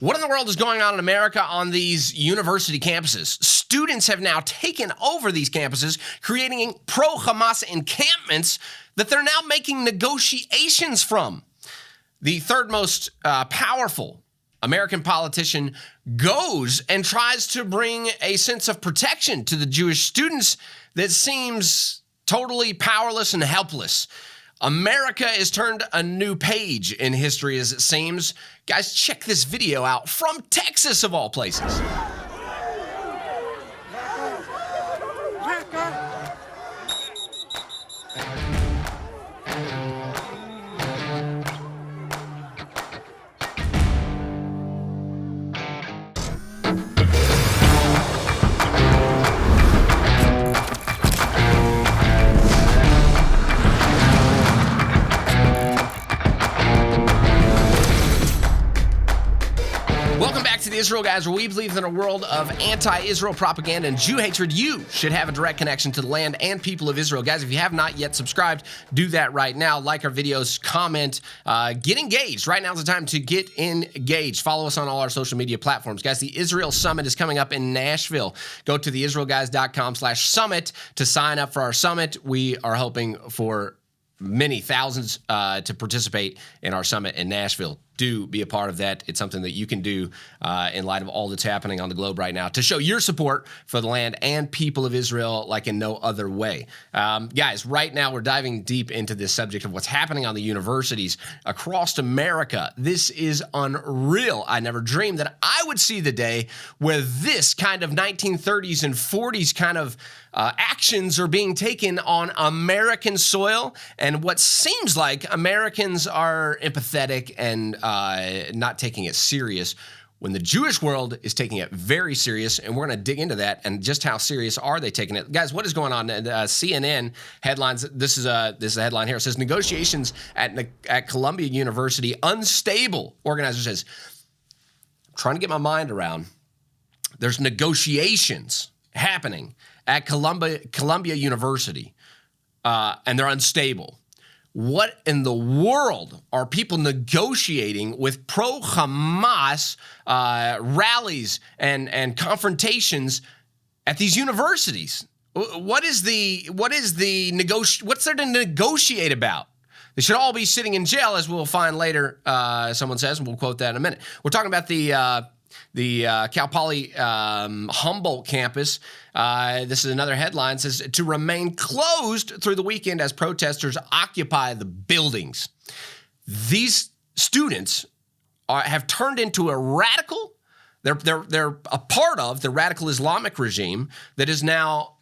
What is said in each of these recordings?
What in the world is going on in America on these university campuses? Students have now taken over these campuses, creating pro-Hamas encampments that they're now making negotiations from. The third most powerful American politician goes and tries to bring a sense of protection to the Jewish students that seems totally powerless and helpless. America has turned a new page in history, as it seems. Guys, check this video out from Texas, of all places. Welcome back to the Israel Guys, where we believe that in a world of anti-Israel propaganda and Jew hatred, you should have a direct connection to the land and people of Israel. Guys, if you have not yet subscribed, do that right now. Like our videos, comment, get engaged. Right now is the time to get engaged. Follow us on all our social media platforms. Guys, the Israel Summit is coming up in Nashville. Go to theisraelguys.com/summit to sign up for our summit. We are hoping for many thousands to participate in our summit in Nashville. Do be a part of that. It's something that you can do in light of all that's happening on the globe right now to show your support for the land and people of Israel like in no other way. Guys, right now we're diving deep into this subject of what's happening on the universities across America. This is unreal. I never dreamed that I would see the day where this kind of 1930s and 40s kind of actions are being taken on American soil, and what seems like Americans are empathetic and not taking it serious, when the Jewish world is taking it very serious. And we're going to dig into that and just how serious are they taking it. Guys, what is going on? CNN headlines, this is a headline here. It says, negotiations at Columbia University unstable. Organizer says, I'm trying to get my mind around. There's negotiations happening at Columbia University, and they're unstable. What in the world are people negotiating with pro-Hamas rallies and confrontations at these universities? What's there to negotiate about? They should all be sitting in jail, as we'll find later, someone says, and we'll quote that in a minute. We're talking about the Cal Poly Humboldt campus. This is another headline. It says, to remain closed through the weekend as protesters occupy the buildings. These students have turned into a radical. They're a part of the radical Islamic regime that is now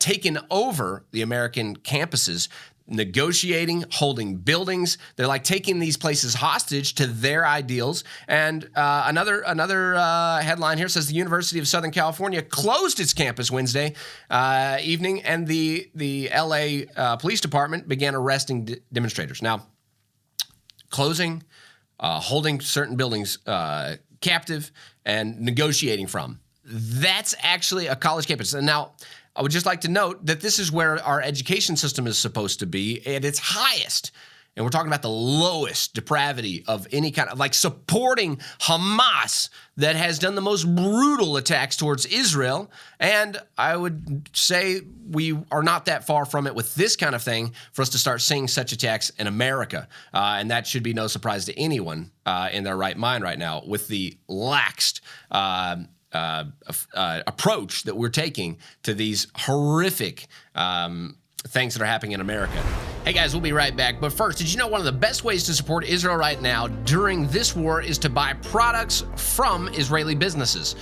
taken over the American campuses, negotiating, holding buildings. They're like taking these places hostage to their ideals. And another headline here says the University of Southern California closed its campus Wednesday evening, and the LA Police Department began arresting demonstrators. Now, closing, holding certain buildings captive, and negotiating from. That's actually a college campus. And now, I would just like to note that this is where our education system is supposed to be at its highest. And we're talking about the lowest depravity of any kind of, like, supporting Hamas that has done the most brutal attacks towards Israel. And I would say we are not that far from it with this kind of thing for us to start seeing such attacks in America. And that should be no surprise to anyone in their right mind right now with the laxed approach that we're taking to these horrific things that are happening in America. Hey guys, we'll be right back. But first, did you know one of the best ways to support Israel right now during this war is to buy products from Israeli businesses?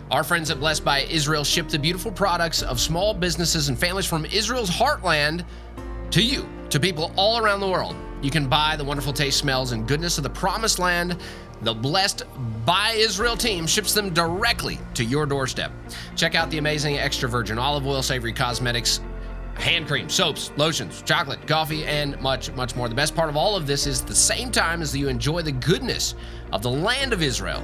Our friends at Blessed by Israel ship the beautiful products of small businesses and families from Israel's heartland to you, to people all around the world. You can buy the wonderful taste, smells, and goodness of the Promised Land. The Blessed by Israel team ships them directly to your doorstep. Check out the amazing extra virgin olive oil, savory cosmetics, hand cream, soaps, lotions, chocolate, coffee, and much, much more. The best part of all of this is at the same time as you enjoy the goodness of the land of Israel,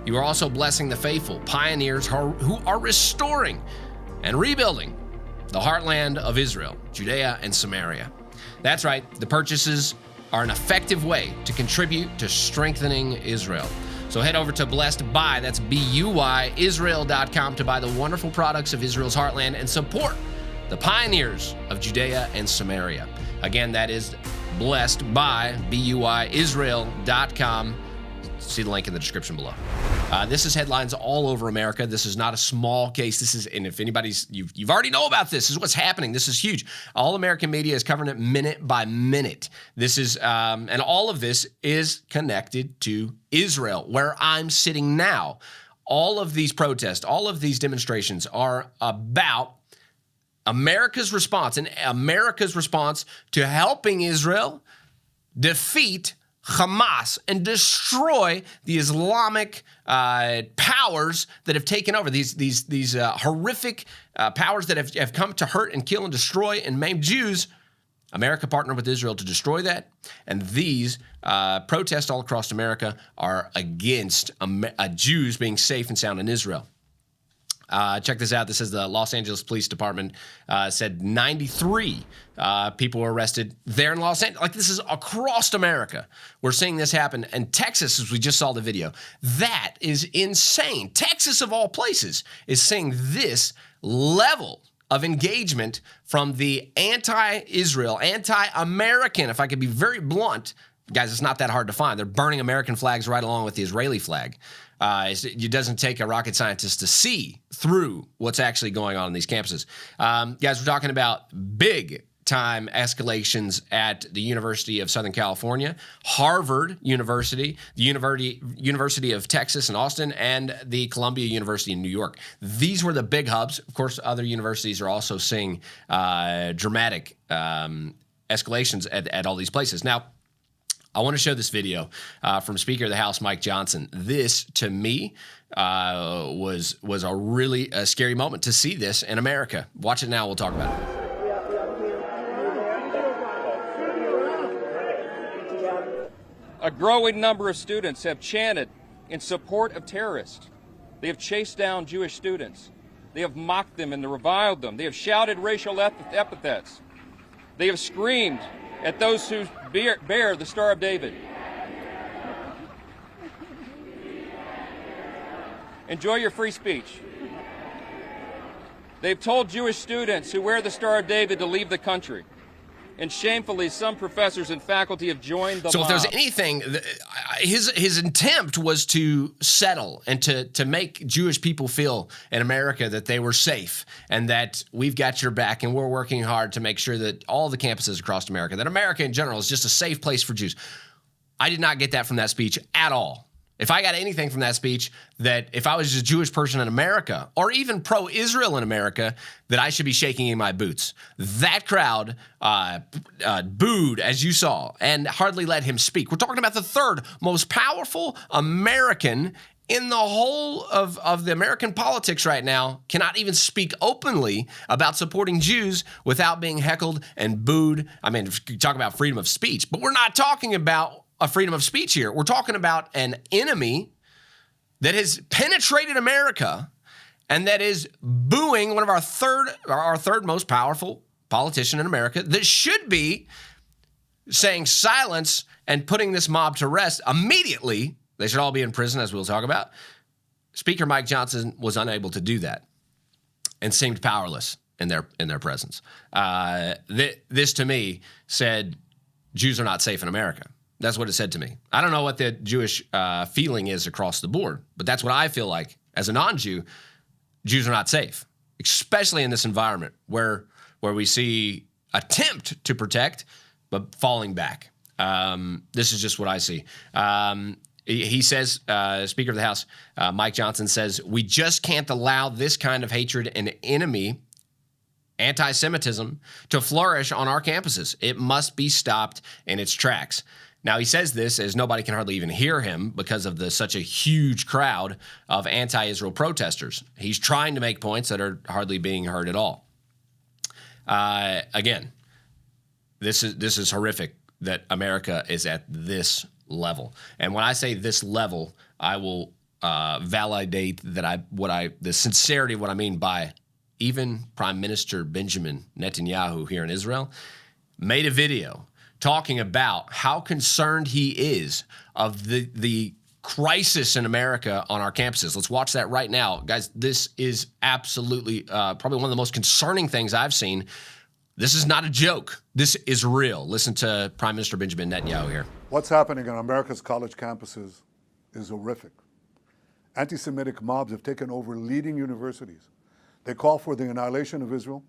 you are also blessing the faithful pioneers who are restoring and rebuilding the heartland of Israel, Judea and Samaria. That's right, the purchases are an effective way to contribute to strengthening Israel. So head over to Blessed By, that's B-U-Y, Israel.com to buy the wonderful products of Israel's heartland and support the pioneers of Judea and Samaria. Again, that is Blessed By, B-U-Y, Israel.com. See the link in the description below. This is headlines all over America. This is not a small case. This is, and if anybody's, you've already know about this. This is what's happening. This is huge. All American media is covering it minute by minute. This is, and all of this is connected to Israel, where I'm sitting now. All of these protests, all of these demonstrations are about America's response, and America's response to helping Israel defeat Hamas and destroy the Islamic powers that have taken over, these horrific powers that have come to hurt and kill and destroy and maim Jews. America partnered with Israel to destroy that, and these protests all across America are against Jews being safe and sound in Israel. Check this out. This is the Los Angeles Police Department said 93 people were arrested there in Los Angeles. Like, this is across America. We're seeing this happen. And Texas, as we just saw the video, that is insane. Texas, of all places, is seeing this level of engagement from the anti-Israel, anti-American, if I could be very blunt. Guys, it's not that hard to find. They're burning American flags right along with the Israeli flag. It doesn't take a rocket scientist to see through what's actually going on in these campuses. Guys, we're talking about big-time escalations at the University of Southern California, Harvard University, the University of Texas in Austin, and the Columbia University in New York. These were the big hubs. Of course, other universities are also seeing dramatic escalations at all these places. Now, I want to show this video from Speaker of the House Mike Johnson. This, to me, was a really scary moment to see this in America. Watch it now. We'll talk about it. A growing number of students have chanted in support of terrorists. They have chased down Jewish students. They have mocked them and reviled them. They have shouted racial epithets. They have screamed at those who bear the Star of David. Enjoy your free speech. They've told Jewish students who wear the Star of David to leave the country. And shamefully, some professors and faculty have joined the mob. So if there's anything, his attempt was to settle and to make Jewish people feel in America that they were safe and that we've got your back and we're working hard to make sure that all the campuses across America, that America in general is just a safe place for Jews. I did not get that from that speech at all. If I got anything from that speech, that if I was a Jewish person in America or even pro-Israel in America, that I should be shaking in my boots. That crowd booed, as you saw, and hardly let him speak. We're talking about the third most powerful American in the whole of the American politics right now, cannot even speak openly about supporting Jews without being heckled and booed. I mean, talk about freedom of speech, but we're not talking about a freedom of speech here. We're talking about an enemy that has penetrated America and that is booing one of our third most powerful politician in America that should be saying silence and putting this mob to rest immediately. They should all be in prison, as we'll talk about. Speaker Mike Johnson was unable to do that and seemed powerless in their presence. This to me said Jews are not safe in America. That's what it said to me. I don't know what the Jewish feeling is across the board, but that's what I feel like as a non-Jew. Jews are not safe, especially in this environment where we see attempt to protect, but falling back. This is just what I see. He says, Speaker of the House, Mike Johnson says, we just can't allow this kind of hatred and enemy, anti-Semitism, to flourish on our campuses. It must be stopped in its tracks. Now, he says this as nobody can hardly even hear him because of such a huge crowd of anti-Israel protesters. He's trying to make points that are hardly being heard at all. Again, this is horrific that America is at this level. And when I say this level, I will validate that the sincerity of what I mean by even Prime Minister Benjamin Netanyahu here in Israel made a video talking about how concerned he is of the crisis in America on our campuses. Let's watch that right now. Guys, this is absolutely probably one of the most concerning things I've seen. This is not a joke. This is real. Listen to Prime Minister Benjamin Netanyahu here. What's happening on America's college campuses is horrific. Anti-Semitic mobs have taken over leading universities. They call for the annihilation of Israel.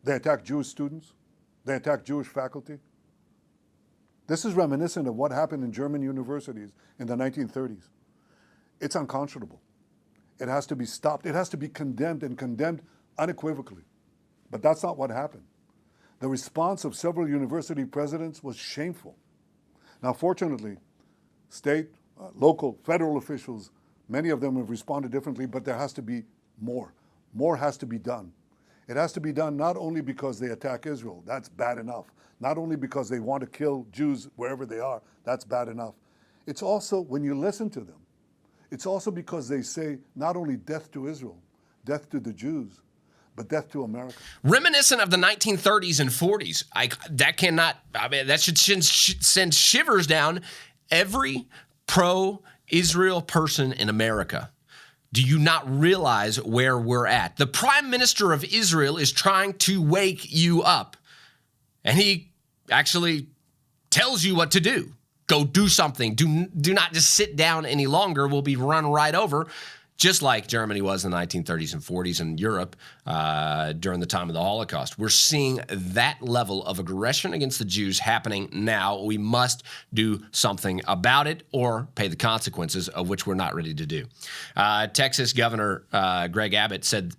They attack Jewish students. They attack Jewish faculty. This is reminiscent of what happened in German universities in the 1930s. It's unconscionable. It has to be stopped. It has to be condemned, and condemned unequivocally. But that's not what happened. The response of several university presidents was shameful. Now, fortunately, state, local, federal officials, many of them have responded differently, but there has to be more. More has to be done. It has to be done not only because they attack Israel, that's bad enough. Not only because they want to kill Jews wherever they are, that's bad enough. It's also, when you listen to them, it's also because they say not only death to Israel, death to the Jews, but death to America. Reminiscent of the 1930s and 40s. That should send shivers down every pro-Israel person in America. Do you not realize where we're at? The Prime Minister of Israel is trying to wake you up. And he actually tells you what to do. Go do something. Do not just sit down any longer. We'll be run right over, just like Germany was in the 1930s and 40s and Europe during the time of the Holocaust. We're seeing that level of aggression against the Jews happening now. We must do something about it or pay the consequences, of which we're not ready to do. Texas Governor Greg Abbott said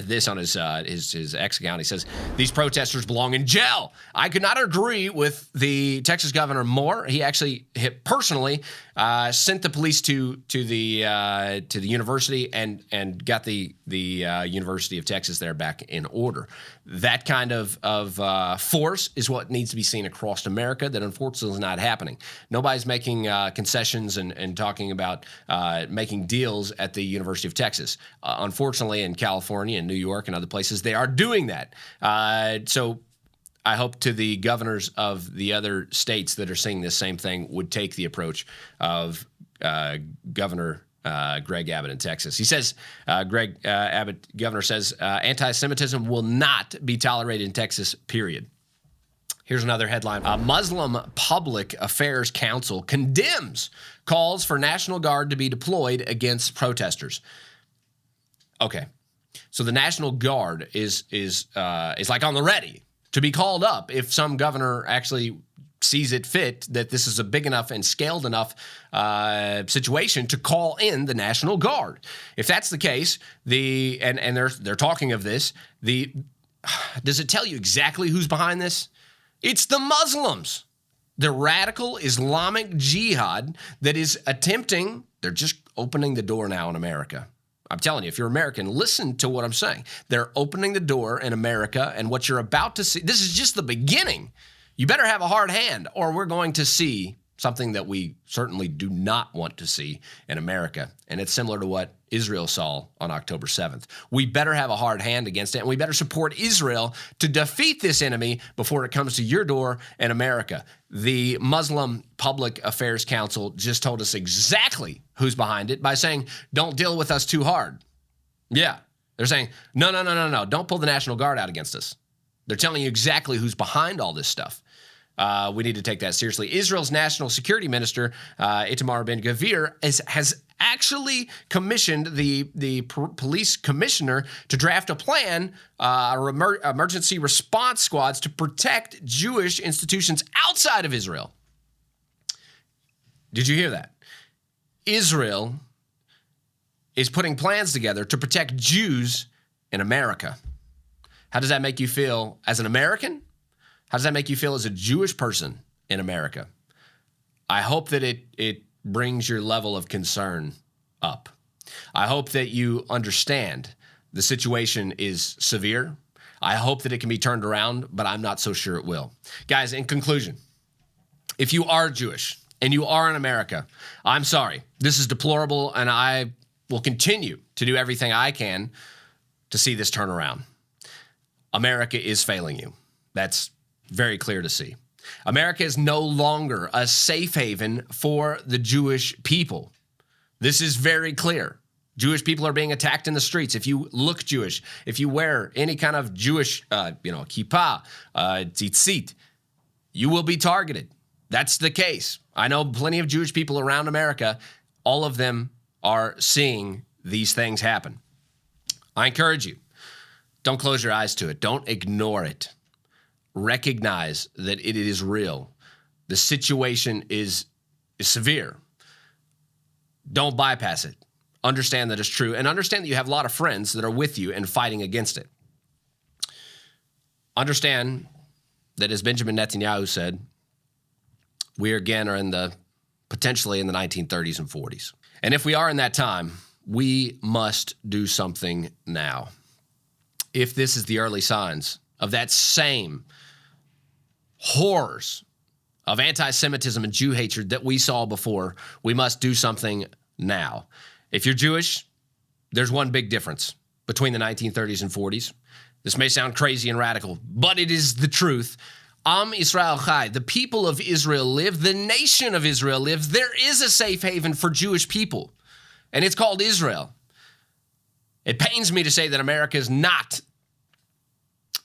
this on his X account. He says, these protesters belong in jail. I could not agree with the Texas governor more. He actually personally sent the police to the university and got the University of Texas there back in order. That kind of force is what needs to be seen across America that unfortunately is not happening. Nobody's making concessions and talking about making deals at the University of Texas. Unfortunately, in California and New York and other places, they are doing that. So I hope to the governors of the other states that are seeing this same thing would take the approach of Governor Greg Abbott in Texas. He says, Greg Abbott, governor, says, anti-Semitism will not be tolerated in Texas, period. Here's another headline. A Muslim Public Affairs Council condemns calls for National Guard to be deployed against protesters. Okay. So the National Guard is like on the ready to be called up if some governor actually sees it fit that this is a big enough and scaled enough situation to call in the National Guard. If that's the case, and they're talking of this, does it tell you exactly who's behind this? It's the Muslims, the radical Islamic jihad that is attempting. They're just opening the door now in America. I'm telling you, if you're American, listen to what I'm saying. They're opening the door in America, and what you're about to see, this is just the beginning. You better have a hard hand, or we're going to see something that we certainly do not want to see in America. And it's similar to what Israel saw on October 7th. We better have a hard hand against it, and we better support Israel to defeat this enemy before it comes to your door in America. The Muslim Public Affairs Council just told us exactly who's behind it by saying, don't deal with us too hard. Yeah, they're saying, no, don't pull the National Guard out against us. They're telling you exactly who's behind all this stuff. We need to take that seriously. Israel's National Security Minister, Itamar Ben-Gvir, has actually commissioned the police commissioner to draft a plan, emergency response squads to protect Jewish institutions outside of Israel. Did you hear that? Israel is putting plans together to protect Jews in America. How does that make you feel as an American? How does that make you feel as a Jewish person in America? I hope that it brings your level of concern up. I hope that you understand the situation is severe. I hope that it can be turned around, but I'm not so sure it will. Guys, in conclusion, if you are Jewish and you are in America, I'm sorry. This is deplorable, and I will continue to do everything I can to see this turn around. America is failing you. That's very clear to see. America is no longer a safe haven for the Jewish people. This is very clear. Jewish people are being attacked in the streets. If you look Jewish, if you wear any kind of Jewish, kippah, tzitzit, you will be targeted. That's the case. I know plenty of Jewish people around America. All of them are seeing these things happen. I encourage you, don't close your eyes to it. Don't ignore it. Recognize that it is real. The situation is severe. Don't bypass it. Understand that it's true, and understand that you have a lot of friends that are with you and fighting against it. Understand that, as Benjamin Netanyahu said, we again are potentially in the 1930s and 40s. And if we are in that time, we must do something now. If this is the early signs of that same horrors of anti-Semitism and Jew hatred that we saw before, we must do something now. If you're Jewish, there's one big difference between the 1930s and 40s. This may sound crazy and radical, but it is the truth. Am Israel Chai, the people of Israel live, the nation of Israel lives. There is a safe haven for Jewish people, and it's called Israel. It pains me to say that America is not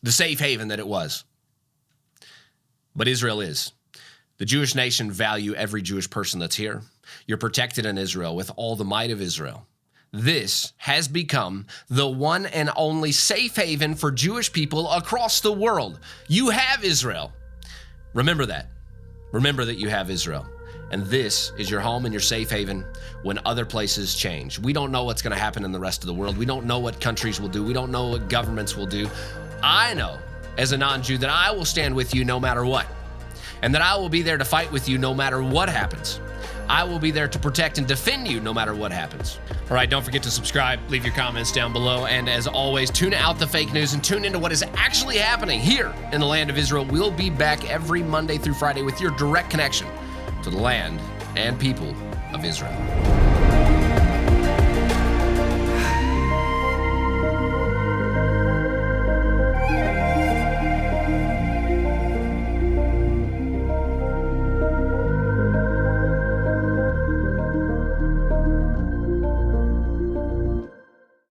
the safe haven that it was, but Israel is. The Jewish nation value every Jewish person that's here. You're protected in Israel with all the might of Israel. This has become the one and only safe haven for Jewish people across the world. You have Israel. Remember that. Remember that you have Israel. And this is your home and your safe haven when other places change. We don't know what's going to happen in the rest of the world. We don't know what countries will do. We don't know what governments will do. I know, as a non-Jew, that I will stand with you no matter what, and that I will be there to fight with you no matter what happens. I will be there to protect and defend you no matter what happens. All right, don't forget to subscribe, leave your comments down below, and as always, tune out the fake news and tune into what is actually happening here in the land of Israel. We'll be back every Monday through Friday with your direct connection to the land and people of Israel.